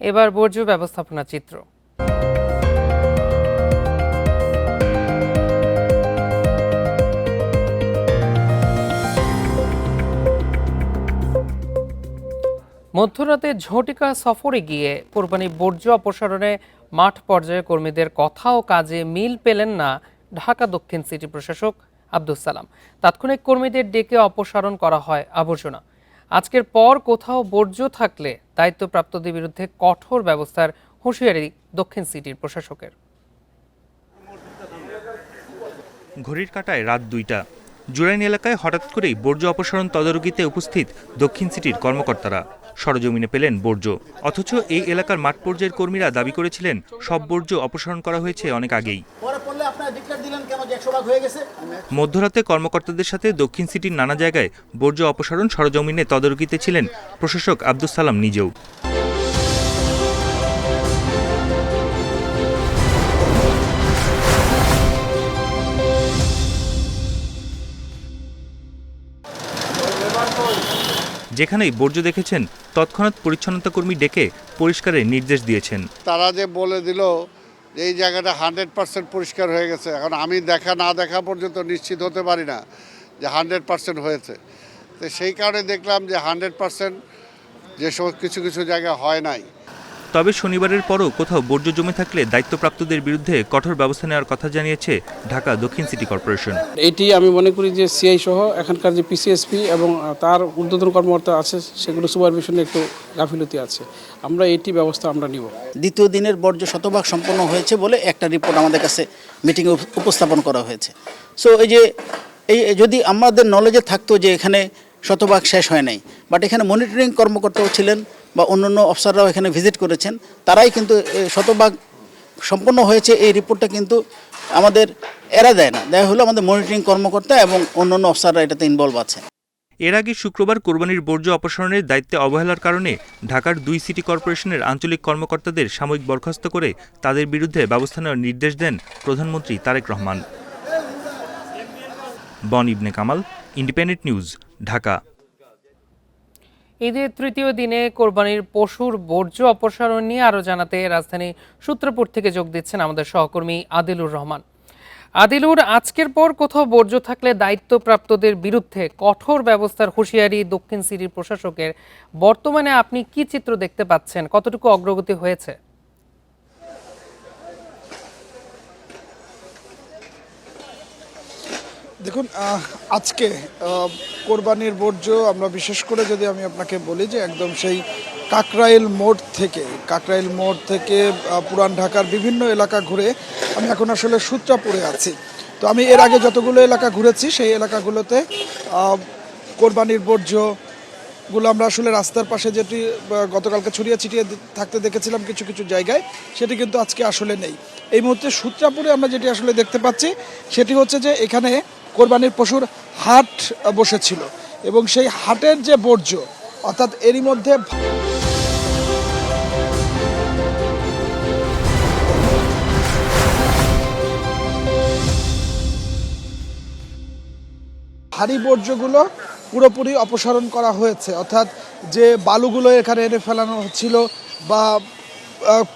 এবার বর্জ্য ব্যবস্থাপনা চিত্র। মধ্যরাতে ঝটিকা সফরে গিয়ে কোরবানি বর্জ্য অপসারণে মাঠ পর্যায়ে কর্মীদের কথা ও কাজে মিল পেলেন না ঢাকা দক্ষিণ সিটি প্রশাসক আব্দুস সালাম। তাৎক্ষণিক কর্মীদের ডেকে অপসারণ করা হয় আবর্জনা। আজকের পর কোথাও বর্জ্য থাকলে দায়িত্বপ্রাপ্তদের বিরুদ্ধে কঠোর ব্যবস্থার হুঁশিয়ারি দক্ষিণ সিটির প্রশাসকের। ঘড়ির কাঁটায় রাত ২টা। জুরাইন এলাকায় হঠাৎ করেই বর্জ্য অপসারণ তদারকিতে উপস্থিত দক্ষিণ সিটির কর্মকর্তারা সরজমিনে পেলেন বর্জ্য। অথচ এই এলাকার মাঠ পর্যায়ের কর্মীরা দাবি করেছিলেন সব বর্জ্য অপসারণ করা হয়েছে অনেক আগেই। মধ্যরাতে কর্মকর্তাদের সাথে দক্ষিণ সিটির নানা জায়গায় বর্জ্য অপসারণ সরজমিনে তদারকিতে ছিলেন প্রশাসক আব্দুস সালাম নিজেও। যেখানেই বর্জ্য দেখেছেন তৎক্ষণাৎ পরিচ্ছন্নতা কর্মী ডেকে পরিষ্কারের নির্দেশ দিয়েছেন। তারা যে বলে দিল এই জায়গাটা 100% পরিষ্কার হয়ে গেছে, এখন আমি না দেখা পর্যন্ত নিশ্চিত হতে পারি না যে 100% হয়েছে। তো সেই কারণে দেখলাম যে 100% যে সমস্ত কিছু জায়গায় হয় নাই। তবে শনিবারের পরও কোথাও বর্জ্য জমে থাকলে দায়িত্বপ্রাপ্তদের বিরুদ্ধে কঠোর ব্যবস্থা নেওয়ার কথা জানিয়েছে ঢাকা দক্ষিণ সিটি কর্পোরেশন। এটি আমি মনে করি যে সিআই সহ এখানকার যে পিসিএসপি এবং তার ঊর্ধ্বতন কর্মকর্তা আছে সেগুলো সুপারভিশনে একটু গাফিলতি আছে, আমরা এটি ব্যবস্থা আমরা নিব। দ্বিতীয় দিনের বর্জ্য শতভাগ সম্পন্ন হয়েছে বলে একটা রিপোর্ট আমাদের কাছে মিটিংয়ে উপস্থাপন করা হয়েছে। সো এই যদি আমাদের নলেজে থাকতো যে এখানে শতভাগ শেষ হয় নাই, বাট এখানে মনিটরিং কর্মকর্তাও ছিলেন বা অন্যান্য অফিসাররাও এখানে ভিজিট করেছেন, তারাই কিন্তু শতভাগ সম্পন্ন হয়েছে এই রিপোর্টটা কিন্তু আমাদের এরা দেয় না, দেয়া হলো আমাদের মনিটরিং কর্মকর্তা এবং অন্যান্য অফিসাররা এটাতে ইনভলভ আছে। এর আগে শুক্রবার কোরবানির বর্জ্য অপসারণের দায়িত্বে অবহেলার কারণে ঢাকার 2 সিটি কর্পোরেশনের আঞ্চলিক কর্মকর্তাদের সাময়িক বরখাস্ত করে তাদের বিরুদ্ধে ব্যবস্থা নেওয়ার নির্দেশ দেন প্রধানমন্ত্রী তারেক রহমান। বন ইবনে কামাল, ইন্ডিপেন্ডেন্ট নিউজ, ঢাকা। ঈদের তৃতীয় দিনে কোরবানির পশুর বর্জ্য অপসারণ নিয়ে আরও জানাতে রাজধানী সূত্রপুর থেকে যোগ দিচ্ছেন আমাদের সহকর্মী আদিলুর রহমান। আদিলুর, আজকের পর কোথাও বর্জ্য থাকলে দায়িত্বপ্রাপ্তদের বিরুদ্ধে কঠোর ব্যবস্থার হুঁশিয়ারি দক্ষিণ সিটির প্রশাসকের। বর্তমানে আপনি কি চিত্র দেখতে পাচ্ছেন, কতটুকু অগ্রগতি হয়েছে? দেখুন, আজকে কোরবানির বর্জ্য আমরা বিশেষ করে যদি আমি আপনাকে বলি যে একদম সেই কাকরাইল মোড় থেকে পুরান ঢাকার বিভিন্ন এলাকা ঘুরে আমি এখন আসলে সূত্রাপুরে আছি। তো আমি এর আগে যতগুলো এলাকা ঘুরেছি সেই এলাকাগুলোতে কোরবানির বর্জ্যগুলো আমরা আসলে রাস্তার পাশে যেটি গতকালকে ছড়িয়ে ছিটিয়ে থাকতে দেখেছিলাম কিছু কিছু জায়গায়, সেটি কিন্তু আজকে আসলে নেই। এই মুহূর্তে সূত্রাপুরে আমরা যেটি আসলে দেখতে পাচ্ছি সেটি হচ্ছে যে এখানে কোরবানির পশুর হাট বসেছিল এবং সেই হাটের যে বর্জ্য, অর্থাৎ এরই মধ্যে ভারী বর্জ্যগুলো পুরোপুরি অপসারণ করা হয়েছে, অর্থাৎ যে বালুগুলো এখানে এনে ফেলানো হচ্ছিল বা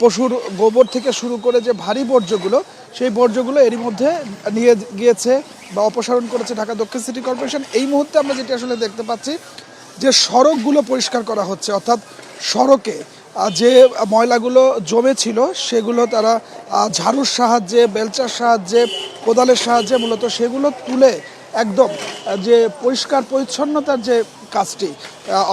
পশুর গোবর থেকে শুরু করে যে ভারী বর্জ্যগুলো, সেই বর্জ্যগুলো এরই মধ্যে নিয়ে গিয়েছে বা অপসারণ করেছে ঢাকা দক্ষিণ সিটি কর্পোরেশন। এই মুহূর্তে আমরা যেটি আসলে দেখতে পাচ্ছি যে সড়কগুলো পরিষ্কার করা হচ্ছে, অর্থাৎ সড়কে যে ময়লাগুলো জমে ছিল সেগুলো তারা ঝাড়ুর সাহায্যে, বেলচার সাহায্যে, কোদালের সাহায্যে মূলত সেগুলো তুলে একদম যে পরিষ্কার পরিচ্ছন্নতার যে কাজটি,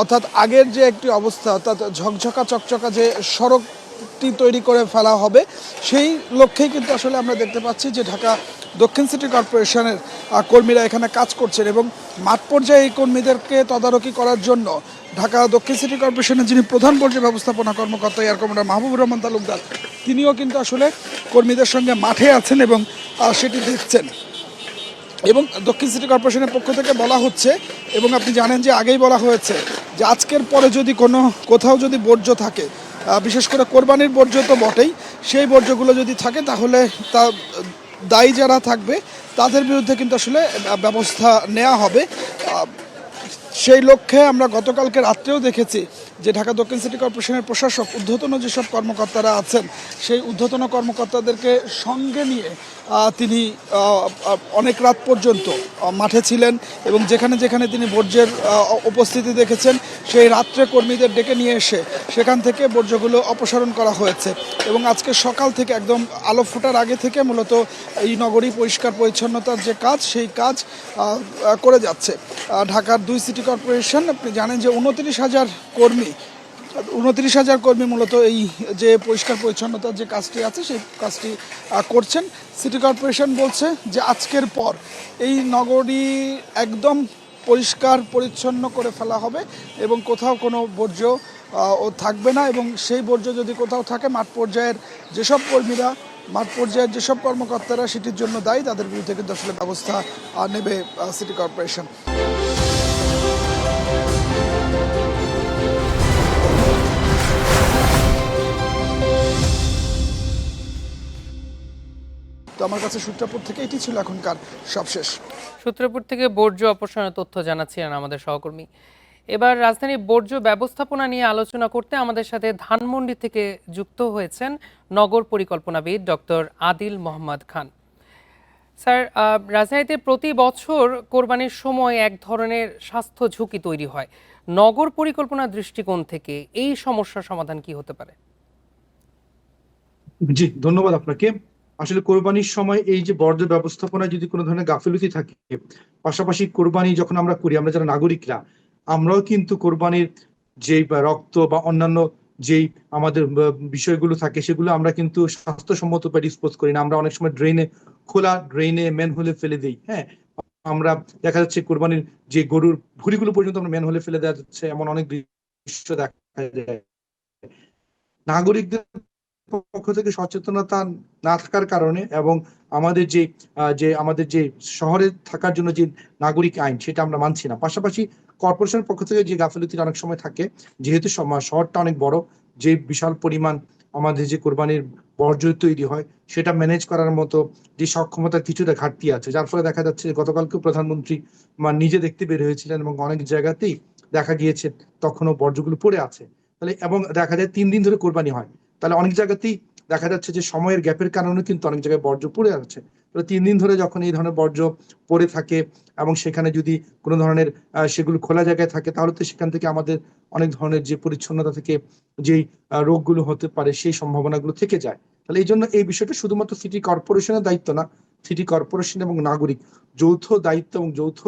অর্থাৎ আগের যে একটি অবস্থা, অর্থাৎ ঝকঝকা চকচকা যে সড়কটি তৈরি করে ফেলা হবে, সেই লক্ষ্যেই কিন্তু আসলে আমরা দেখতে পাচ্ছি যে ঢাকা দক্ষিণ সিটি কর্পোরেশনের কর্মীরা এখানে কাজ করছেন এবং মাঠ পর্যায়ে এই কর্মীদেরকে তদারকি করার জন্য ঢাকা দক্ষিণ সিটি কর্পোরেশনের যিনি প্রধান পর্যায়ে ব্যবস্থাপনা কর্মকর্তা এয়ার কমান্ডার মাহবুবুর রহমান তালুকদার, তিনিও কিন্তু আসলে কর্মীদের সঙ্গে মাঠে আছেন এবং সেটি দেখছেন। এবং দক্ষিণ সিটি কর্পোরেশনের পক্ষ থেকে বলা হচ্ছে, এবং আপনি জানেন যে আগেই বলা হয়েছে যে আজকের পরে যদি কোথাও যদি বর্জ্য থাকে, বিশেষ করে কোরবানির বর্জ্য তো বটেই, সেই বর্জ্যগুলো যদি থাকে তাহলে তা দায়ী যারা থাকবে তাদের বিরুদ্ধে কিন্তু আসলে ব্যবস্থা নেওয়া হবে। সেই লক্ষ্যে আমরা গতকালকে রাত্রেও দেখেছি যে ঢাকা দক্ষিণ সিটি কর্পোরেশনের প্রশাসক ঊর্ধ্বতন যেসব কর্মকর্তারা আছেন সেই ঊর্ধ্বতন কর্মকর্তাদেরকে সঙ্গে নিয়ে তিনি অনেক রাত পর্যন্ত মাঠে ছিলেন এবং যেখানে যেখানে তিনি বর্জ্যের উপস্থিতি দেখেছেন সেই রাত্রে কর্মীদের ডেকে নিয়ে এসে সেখান থেকে বর্জ্যগুলো অপসারণ করা হয়েছে এবং আজকে সকাল থেকে একদম আলো ফোটার আগে থেকে মূলত এই নগরী পরিষ্কার পরিচ্ছন্নতার যে কাজ সেই কাজ করে যাচ্ছে ঢাকার 2 সিটি কর্পোরেশন। আপনি জানেন যে 29,000 কর্মী মূলত এই যে পরিষ্কার পরিচ্ছন্নতার যে কাজটি আছে সেই কাজটি করছেন। সিটি কর্পোরেশন বলছে যে আজকের পর এই নগরী একদম পরিষ্কার পরিচ্ছন্ন করে ফেলা হবে এবং কোথাও কোনো বর্জ্য ও থাকবে না এবং সেই বর্জ্য যদি কোথাও থাকে মাঠ পর্যায়ের যেসব কর্মীরা মাঠ পর্যায়ের যেসব কর্মকর্তারা সেটির জন্য দায়ী তাদের বিরুদ্ধে কিন্তু আসলে ব্যবস্থা নেবে সিটি কর্পোরেশন। তো আমার কাছে সূত্রাপুর থেকে এটি ছিল এখনকার সবশেষ। সূত্রপুর থেকে বর্জ্য অপসারণের তথ্য জানাচ্ছিলেন আমাদের সহকর্মী। এবার রাজধানীর বর্জ্য ব্যবস্থাপনা নিয়ে আলোচনা করতে আমাদের সাথে ধানমন্ডি থেকে যুক্ত হয়েছেন নগর পরিকল্পনাবিদ ডক্টর আদিল মোহাম্মদ খান। স্যার, রাজধানীতে প্রতি বছর কোরবানির সময় এক ধরনের স্বাস্থ্য ঝুঁকি তৈরি হয়। নগর পরিকল্পনার দৃষ্টিকোণ থেকে এই সমস্যার সমাধান কি হতে পারে? জি, ধন্যবাদ আপনাকে। আসলে কোরবানির সময় এই যে বর্জ্য ব্যবস্থাপনায় যদি কোনো ধরনের গাফিলতি থাকে, পাশাপাশি কোরবানি যখন আমরা করি, আমরা যারা নাগরিকরা, আমরাও কিন্তু কোরবানির যে রক্ত বা অন্যান্য যেই আমাদের বিষয়গুলো থাকে সেগুলো আমরা কিন্তু স্বাস্থ্যসম্মত উপায়ে ডিসপোজ করি না। আমরা অনেক সময় খোলা ড্রেনে ম্যানহোলে ফেলে দিই। হ্যাঁ, আমরা দেখা যাচ্ছে কোরবানির যে গরুর ভুঁড়িগুলো পর্যন্ত আমরা ম্যানহোলে ফেলে দেওয়া যাচ্ছে, এমন অনেক দৃশ্য দেখা যায়। নাগরিকদের পক্ষ থেকে সচেতনতা না থাকার কারণে এবং আমাদের আমাদের যে শহরে থাকার জন্য যে নাগরিক আইন সেটা আমরা মানছি না। পাশাপাশি কর্পোরেশনের পক্ষ থেকে যে গাফিলতির অনেক সময় থাকে, যেহেতু শহরটা অনেক বড়, যে বিশাল পরিমাণ আমাদের যে কোরবানির বর্জ্য তৈরি হয় সেটা ম্যানেজ করার মতো যে সক্ষমতার কিছুটা ঘাটতি আছে, যার ফলে দেখা যাচ্ছে গতকালকে প্রধানমন্ত্রী নিজে দেখতে বের হয়েছিলেন এবং অনেক জায়গাতেই দেখা গিয়েছে তখনও বর্জ্যগুলো পড়ে আছে। তাহলে এবং দেখা যায় 3 দিন ধরে কোরবানি হয়, তাহলে অনেক জায়গাতেই দেখা যাচ্ছে যে সময়ের গ্যাপের কারণে কিন্তু অনেক জায়গায় বর্জ্য পড়ে আছে। তাহলে 3 দিন ধরে যখন এই ধরনের বর্জ্য পড়ে থাকে এবং সেখানে যদি কোনো ধরনের সেগুলো খোলা জায়গায় থাকে, তাহলে তো সেখান থেকে আমাদের অনেক ধরনের যে পরিচ্ছন্নতা থেকে যেই রোগগুলো হতে পারে সেই সম্ভাবনাগুলো থেকে যায়। তাহলে এই জন্য এই বিষয়টা শুধুমাত্র সিটি কর্পোরেশনের দায়িত্ব না, সিটি কর্পোরেশন এবং নাগরিক যৌথ দায়িত্ব এবং যৌথ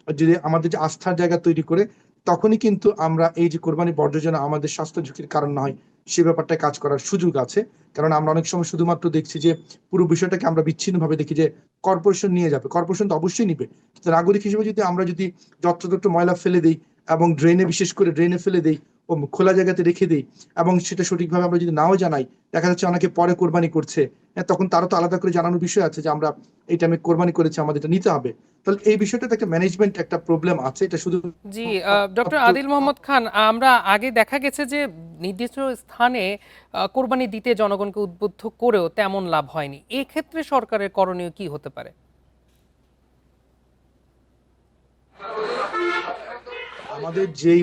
যদি আমাদের যে আস্থার জায়গা তৈরি করে, তখনই কিন্তু আমরা এই যে কোরবানি বর্জ্য যেন আমাদের স্বাস্থ্য ঝুঁকির কারণ না হয় সে ব্যাপারটা কাজ করার সুযোগ আছে। কারণ আমরা অনেক সময় শুধুমাত্র দেখছি যে পুরো বিষয়টাকে আমরা বিচ্ছিন্নভাবে দেখি যে কর্পোরেশন নিয়ে যাবে, কর্পোরেশন তো অবশ্যই নিবে, কিন্তু নাগরিক হিসেবে যদি আমরা যদি যত্রতত্র ময়লা ফেলে দিই এবং ড্রেনে, বিশেষ করে ড্রেনে ফেলে দিই ও খোলা জায়গাতে রেখে দিই এবং সেটা সঠিকভাবে আমরা যদি নাও জানাই, দেখা যাচ্ছে অনেকে পরে কোরবানি করছে, তখন তারও তো আলাদা করে জানানোর বিষয় আছে যে আমরা এই টাইমে কোরবানি করেছি, আমাদের এটা নিতে হবে। তাহলে এই বিষয়টা একটা ম্যানেজমেন্ট একটা প্রবলেম আছে, এটা শুধু। জি, ডক্টর আদিল মোহাম্মদ খান, আমরা আগে দেখা গেছে যে নির্দিষ্ট স্থানে কোরবানি দিতে জনগণকে উদ্বুদ্ধ করেও তেমন লাভ হয়নি। এই ক্ষেত্রে সরকারের করণীয় কি হতে পারে? আমাদের যেই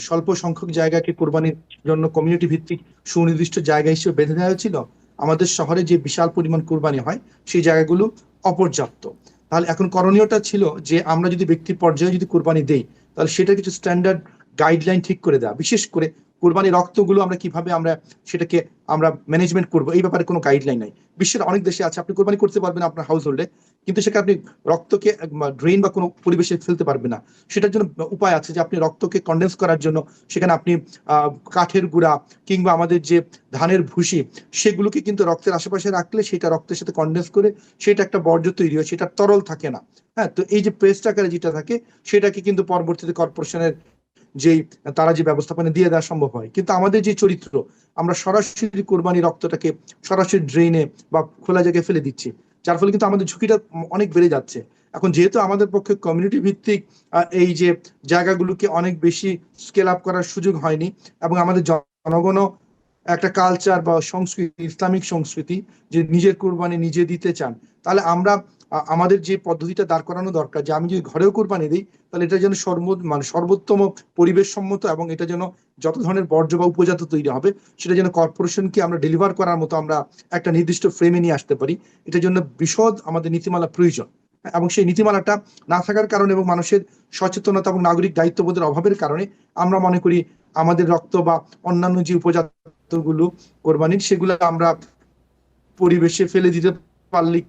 স্বল্প সংখ্যক জায়গাকে কোরবানির জন্য কমিউনিটি ভিত্তিক সুনির্দিষ্ট জায়গা হিসেবে বেঁধে দেওয়া হয়েছিল, আমাদের শহরে যে বিশাল পরিমাণ কোরবানি হয় সেই জায়গাগুলো অপর্যাপ্ত। তাহলে এখন করণীয়টা ছিল যে আমরা যদি ব্যক্তি পর্যায়ে যদি কোরবানি দেই, তাহলে সেটা কিছু স্ট্যান্ডার্ড গাইডলাইন ঠিক করে দেওয়া, বিশেষ করে কোরবানির রক্তগুলো আমরা কিভাবে সেটাকে আমরা ম্যানেজমেন্ট করবো এই ব্যাপারে কোনো গাইডলাইন নাই। বিশ্বের অনেক দেশে আছে, আপনি কোরবানি করতে পারবেন আপনার হাউস হোল্ডে, কিন্তু সেখানে আপনি রক্তকে ড্রেন বা কোনো পরিবেশে ফেলতে পারবেন না। সেটার জন্য উপায় আছে যে আপনি রক্তকে কন্ডেন্স করার জন্য সেখানে আপনি কাঠের গুঁড়া কিংবা আমাদের যে ধানের ভুসি সেগুলোকে কিন্তু রক্তের আশেপাশে রাখলে সেটা রক্তের সাথে কন্ডেন্স করে সেটা একটা বর্জ্য তৈরি হয়, সেটা তরল থাকে না। হ্যাঁ, তো এই যে পেস্ট আকারে যেটা থাকে সেটাকে কিন্তু পরবর্তীতে কর্পোরেশনের তারা যে ব্যবস্থাপনা দিয়ে দেওয়া সম্ভব হয়। কিন্তু আমাদের যে চরিত্র, আমরা সরাসরি কোরবানি রক্তটাকে সরাসরি ড্রেনে বা খোলা জায়গায় ফেলে দিচ্ছি, যার ফলে কিন্তু আমাদের ঝুঁকিটা অনেক বেড়ে যাচ্ছে। এখন যেহেতু আমাদের পক্ষে কমিউনিটি ভিত্তিক এই যে জায়গাগুলোকে অনেক বেশি স্কেল আপ করার সুযোগ হয়নি এবং আমাদের জনগণও একটা কালচার বা সংস্কৃতি, ইসলামিক সংস্কৃতি যে নিজের কোরবানি নিজে দিতে চান, তাহলে আমরা আমাদের যে পদ্ধতিটা দাঁড় করানো দরকার, যে আমি যদি ঘরেও কোরবানি দিই তাহলে এটা যেন সর্বোত্তম পরিবেশ সম্মত, এবং এটা যেন যত ধরনের বর্জ্য বা উপজাত তৈরি হবে সেটা যেন কর্পোরেশনকে আমরা ডেলিভার করার মতো আমরা একটা নির্দিষ্ট ফ্রেমে নিয়ে আসতে পারি। এটার জন্য বিশদ আমাদের নীতিমালা প্রয়োজন, এবং সেই নীতিমালাটা না থাকার কারণে এবং মানুষের সচেতনতা এবং নাগরিক দায়িত্ববোধের অভাবের কারণে আমরা মনে করি আমাদের রক্ত বা অন্যান্য যে উপজাতগুলো কোরবানির সেগুলো আমরা পরিবেশে ফেলে দিতে পারলে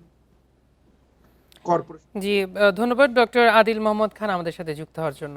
কর্পোরেশন। জি, ধন্যবাদ ডক্টর আদিল মোহাম্মদ খান আমাদের সাথে যুক্ত হওয়ার জন্য।